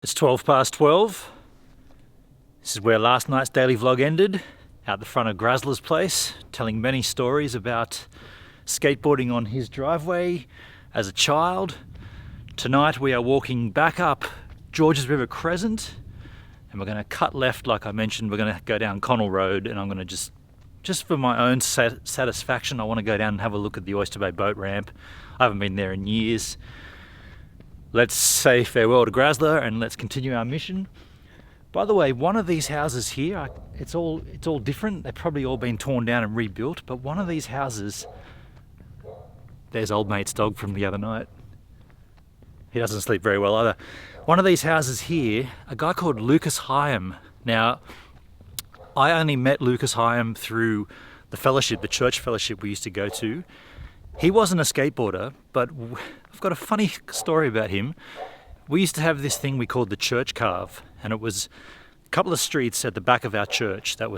It's 12 past 12. This is where last night's daily vlog ended, out the front of Grasler's place, telling many stories about skateboarding on his driveway as a child. Tonight we are walking back up Georges River Crescent, and we're going to cut left. Like I mentioned, we're going to go down Connell Road, and I'm going to just for my own satisfaction, I want to go down and have a look at the Oyster Bay boat ramp. I haven't been there in years. Let's say farewell to Grasler and let's continue our mission. By the way, one of these houses here, it's all different. They've probably all been torn down and rebuilt, but one of these houses, there's old mate's dog from the other night. He doesn't sleep very well either. One of these houses here, a guy called Lucas Higham. Now, I only met Lucas Higham through the fellowship, the church fellowship we used to go to. He wasn't a skateboarder, but I've got a funny story about him. We used to have this thing we called the church carve, and it was a couple of streets at the back of our church that were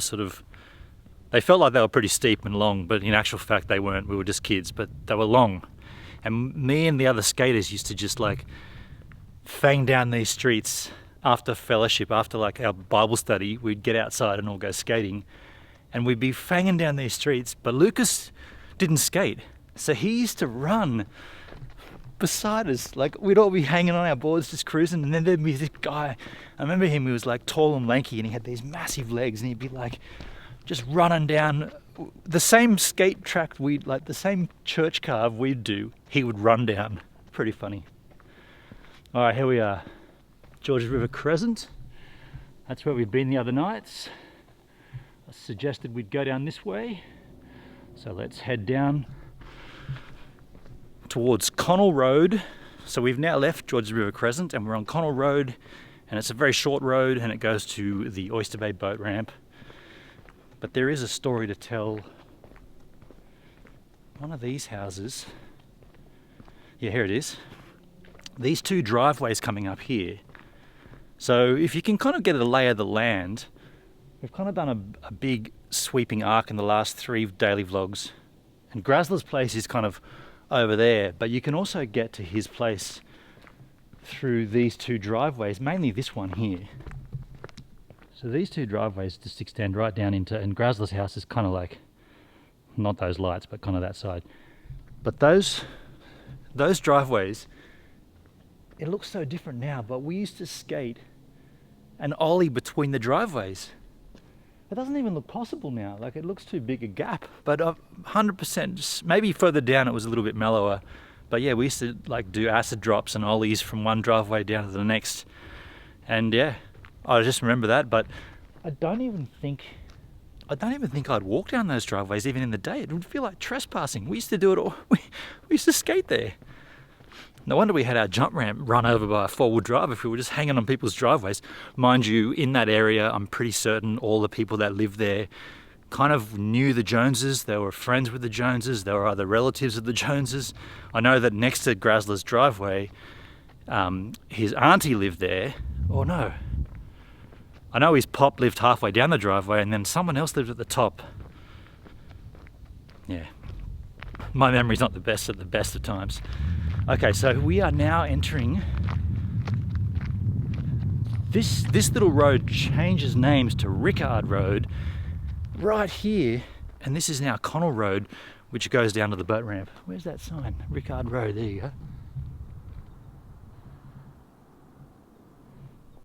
they felt like they were pretty steep and long, but in actual fact they weren't. We were just kids, but they were long. And me and the other skaters used to just like fang down these streets after fellowship, after like our Bible study. We'd get outside and all go skating, and we'd be fanging down these streets, but Lucas didn't skate. So he used to run beside us, like we'd all be hanging on our boards just cruising, and then there'd be this guy. I remember him, he was like tall and lanky, and he had these massive legs, and he'd be like just running down the same skate track the same church carve we'd do, he would run down. Pretty funny. All right, here we are, Georges River Crescent. That's where we'd been the other nights. I suggested we'd go down this way, so let's head down towards Connell Road. So we've now left Georges River Crescent and we're on Connell Road, and it's a very short road and it goes to the Oyster Bay boat ramp. But there is a story to tell. One of these houses, yeah, here it is. These two driveways coming up here. So if you can kind of get a lay of the land, we've kind of done a big sweeping arc in the last 3 daily vlogs, and Grasler's place is kind of over there, but you can also get to his place through these two driveways, mainly this one here. So these two driveways just extend right down into, and Grasler's house is kind of like, not those lights, but kind of that side. But those driveways, it looks so different now, but we used to skate and ollie between the driveways. It doesn't even look possible now. Like, it looks too big a gap, but 100%, maybe further down it was a little bit mellower. But yeah, we used to like do acid drops and ollies from one driveway down to the next. And yeah, I just remember that, but I don't even think I'd walk down those driveways even in the day. It would feel like trespassing. We used to do it all. We used to skate there. No wonder we had our jump ramp run over by a 4-wheel drive if we were just hanging on people's driveways. Mind you, in that area, I'm pretty certain all the people that lived there kind of knew the Joneses. They were friends with the Joneses. They were either relatives of the Joneses. I know that next to Grasler's driveway, his auntie lived there. Or no, I know his pop lived halfway down the driveway, and then someone else lived at the top. Yeah, my memory's not the best at the best of times. Okay, so we are now entering this little road changes names to Rickard Road right here, and this is now Connell Road, which goes down to the boat ramp. Where's that sign? Rickard Road, there you go.